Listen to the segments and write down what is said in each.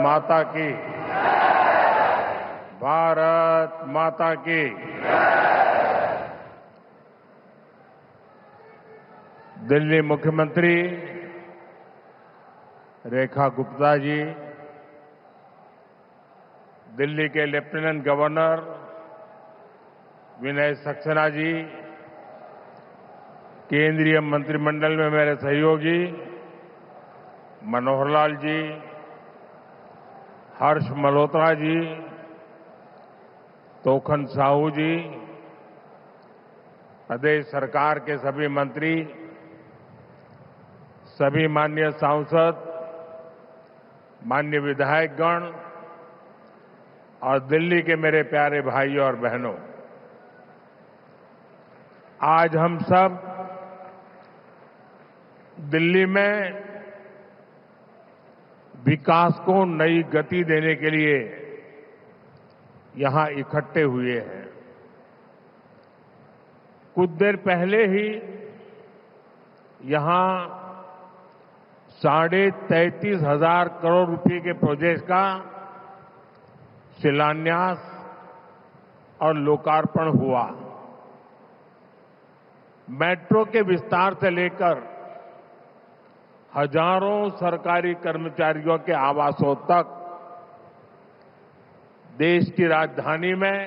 माता की। भारत माता की। दिल्ली मुख्यमंत्री रेखा गुप्ता जी, दिल्ली के लेफ्टिनेंट गवर्नर विनय सक्सेना जी, केंद्रीय मंत्रिमंडल में मेरे सहयोगी मनोहर लाल जी, हर्ष मल्होत्रा जी, तोखन साहू जी, प्रदेश सरकार के सभी मंत्री, सभी माननीय सांसद, माननीय विधायकगण और दिल्ली के मेरे प्यारे भाइयों और बहनों, आज हम सब दिल्ली में विकास को नई गति देने के लिए यहां इकट्ठे हुए हैं। कुछ देर पहले ही यहां 33,500 करोड़ रुपए के प्रोजेक्ट का शिलान्यास और लोकार्पण हुआ। मेट्रो के विस्तार से लेकर हजारों सरकारी कर्मचारियों के आवासों तक देश की राजधानी में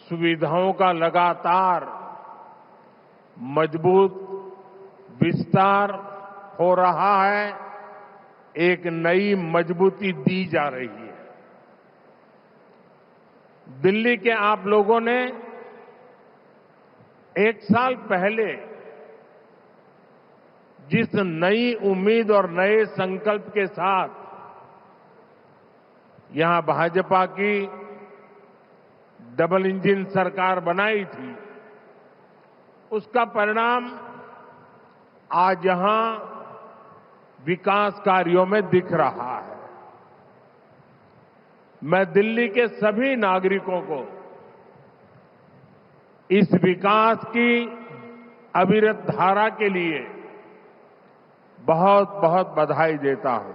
सुविधाओं का लगातार मजबूत विस्तार हो रहा है, एक नई मजबूती दी जा रही है। दिल्ली के आप लोगों ने एक साल पहले जिस नई उम्मीद और नए संकल्प के साथ यहां भाजपा की डबल इंजन सरकार बनाई थी, उसका परिणाम आज यहां विकास कार्यों में दिख रहा है। मैं दिल्ली के सभी नागरिकों को इस विकास की अविरत धारा के लिए बहुत बहुत बधाई देता हूं।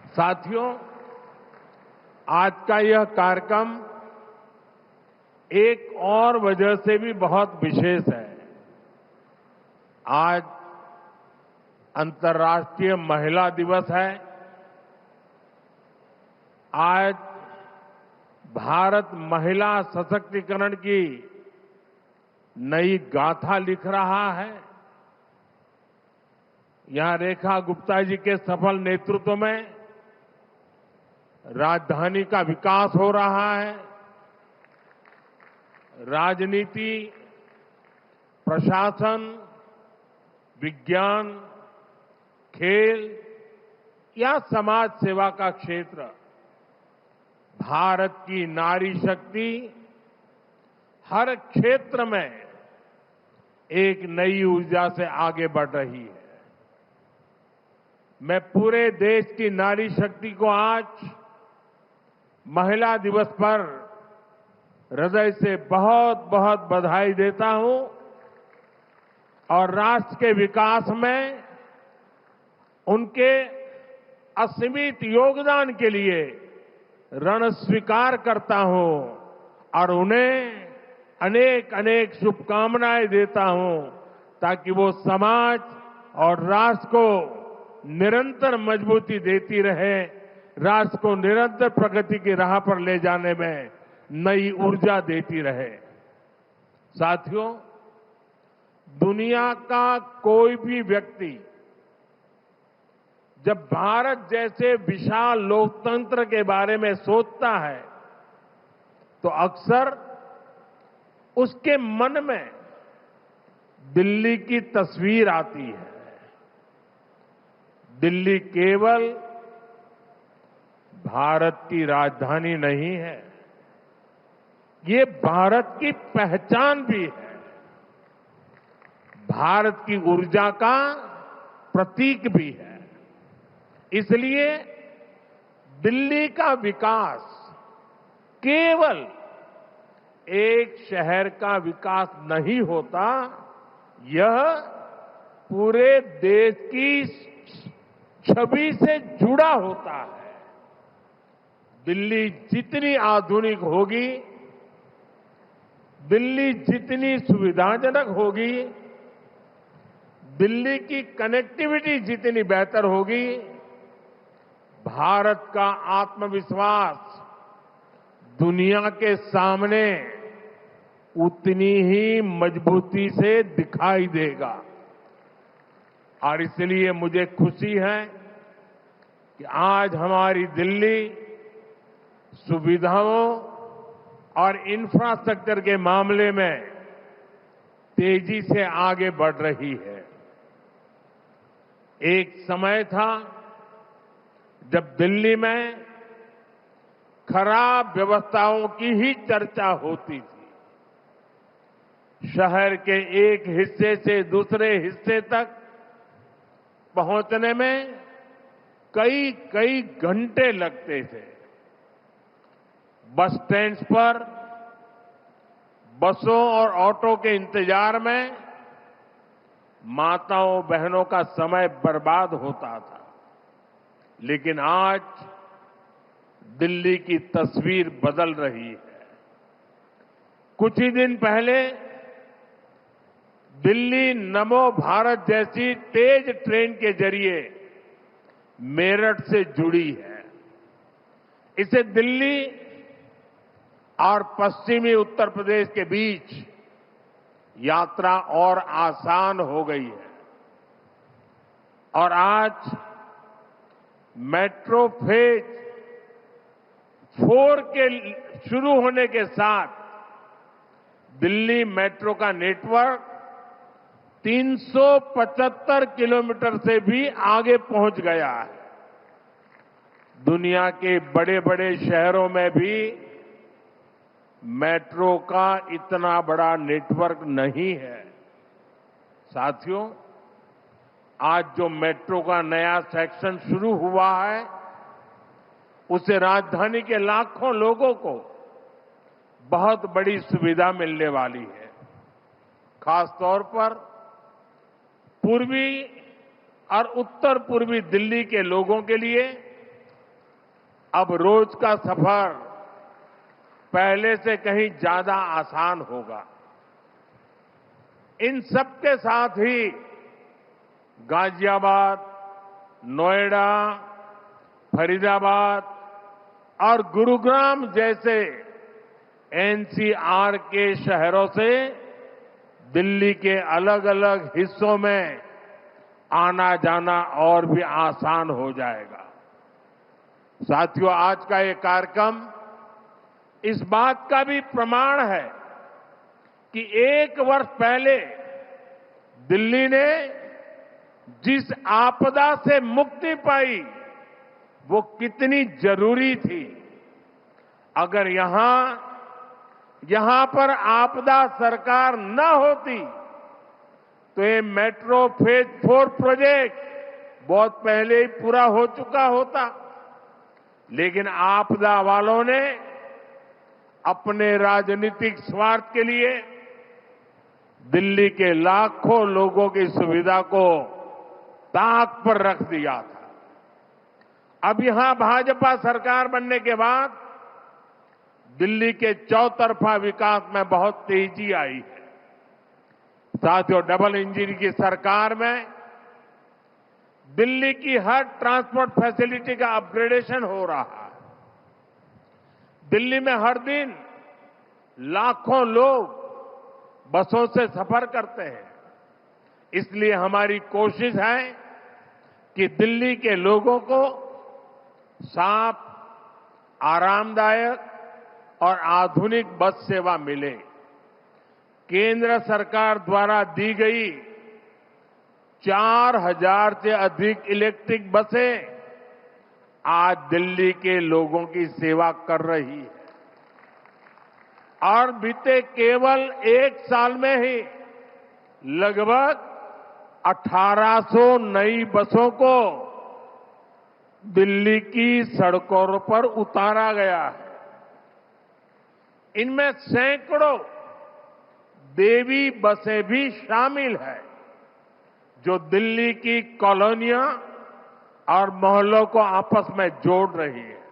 साथियों, आज का यह कार्यक्रम एक और वजह से भी बहुत विशेष है। आज अंतर्राष्ट्रीय महिला दिवस है। आज भारत महिला सशक्तिकरण की नई गाथा लिख रहा है। यहां रेखा गुप्ता जी के सफल नेतृत्व में राजधानी का विकास हो रहा है। राजनीति, प्रशासन, विज्ञान, खेल या समाज सेवा का क्षेत्र, भारत की नारी शक्ति हर क्षेत्र में एक नई ऊर्जा से आगे बढ़ रही है। मैं पूरे देश की नारी शक्ति को आज महिला दिवस पर हृदय से बहुत बहुत बधाई देता हूं और राष्ट्र के विकास में उनके असीमित योगदान के लिए ऋण स्वीकार करता हूं और उन्हें अनेक अनेक शुभकामनाएं देता हूं ताकि वो समाज और राष्ट्र को निरंतर मजबूती देती रहे, राष्ट्र को निरंतर प्रगति की राह पर ले जाने में नई ऊर्जा देती रहे। साथियों, दुनिया का कोई भी व्यक्ति जब भारत जैसे विशाल लोकतंत्र के बारे में सोचता है तो अक्सर उसके मन में दिल्ली की तस्वीर आती है। दिल्ली केवल भारत की राजधानी नहीं है, ये भारत की पहचान भी है, भारत की ऊर्जा का प्रतीक भी है। इसलिए दिल्ली का विकास केवल एक शहर का विकास नहीं होता, यह पूरे देश की छवि से जुड़ा होता है। दिल्ली जितनी आधुनिक होगी, दिल्ली जितनी सुविधाजनक होगी, दिल्ली की कनेक्टिविटी जितनी बेहतर होगी, भारत का आत्मविश्वास दुनिया के सामने उतनी ही मजबूती से दिखाई देगा। और इसलिए मुझे खुशी है कि आज हमारी दिल्ली सुविधाओं और इंफ्रास्ट्रक्चर के मामले में तेजी से आगे बढ़ रही है। एक समय था जब दिल्ली में खराब व्यवस्थाओं की ही चर्चा होती थी। शहर के एक हिस्से से दूसरे हिस्से तक पहुंचने में कई कई घंटे लगते थे। बस स्टैंड्स पर बसों और ऑटो के इंतजार में माताओं बहनों का समय बर्बाद होता था। लेकिन आज दिल्ली की तस्वीर बदल रही है। कुछ ही दिन पहले दिल्ली नमो भारत जैसी तेज ट्रेन के जरिए मेरठ से जुड़ी है। इससे दिल्ली और पश्चिमी उत्तर प्रदेश के बीच यात्रा और आसान हो गई है। और आज मेट्रो फेज 4 के शुरू होने के साथ दिल्ली मेट्रो का नेटवर्क 375 किलोमीटर से भी आगे पहुंच गया है। दुनिया के बड़े बड़े शहरों में भी मेट्रो का इतना बड़ा नेटवर्क नहीं है। साथियों, आज जो मेट्रो का नया सेक्शन शुरू हुआ है, उससे राजधानी के लाखों लोगों को बहुत बड़ी सुविधा मिलने वाली है। खासतौर पर पूर्वी और उत्तर पूर्वी दिल्ली के लोगों के लिए अब रोज का सफर पहले से कहीं ज्यादा आसान होगा। इन सबके साथ ही गाजियाबाद, नोएडा, फरीदाबाद और गुरुग्राम जैसे एनसीआर के शहरों से दिल्ली के अलग अलग हिस्सों में आना जाना और भी आसान हो जाएगा। साथियों, आज का ये कार्यक्रम इस बात का भी प्रमाण है कि 1 वर्ष पहले दिल्ली ने जिस आपदा से मुक्ति पाई वो कितनी जरूरी थी। अगर यहां पर आपदा सरकार न होती तो ये मेट्रो फेज 4 प्रोजेक्ट बहुत पहले ही पूरा हो चुका होता। लेकिन आपदा वालों ने अपने राजनीतिक स्वार्थ के लिए दिल्ली के लाखों लोगों की सुविधा को ताक पर रख दिया था। अब यहां भाजपा सरकार बनने के बाद दिल्ली के चौतरफा विकास में बहुत तेजी आई है। साथियों, डबल इंजन की सरकार में दिल्ली की हर ट्रांसपोर्ट फैसिलिटी का अपग्रेडेशन हो रहा है। दिल्ली में हर दिन लाखों लोग बसों से सफर करते हैं। इसलिए हमारी कोशिश है कि दिल्ली के लोगों को साफ, आरामदायक और आधुनिक बस सेवा मिले। केंद्र सरकार द्वारा दी गई 4000 से अधिक इलेक्ट्रिक बसें आज दिल्ली के लोगों की सेवा कर रही है। और बीते केवल 1 साल में ही लगभग 1800 नई बसों को दिल्ली की सड़कों पर उतारा गया है। इनमें सैकड़ों देवी बसें भी शामिल है, जो दिल्ली की कॉलोनियां और मोहल्लों को आपस में जोड़ रही है।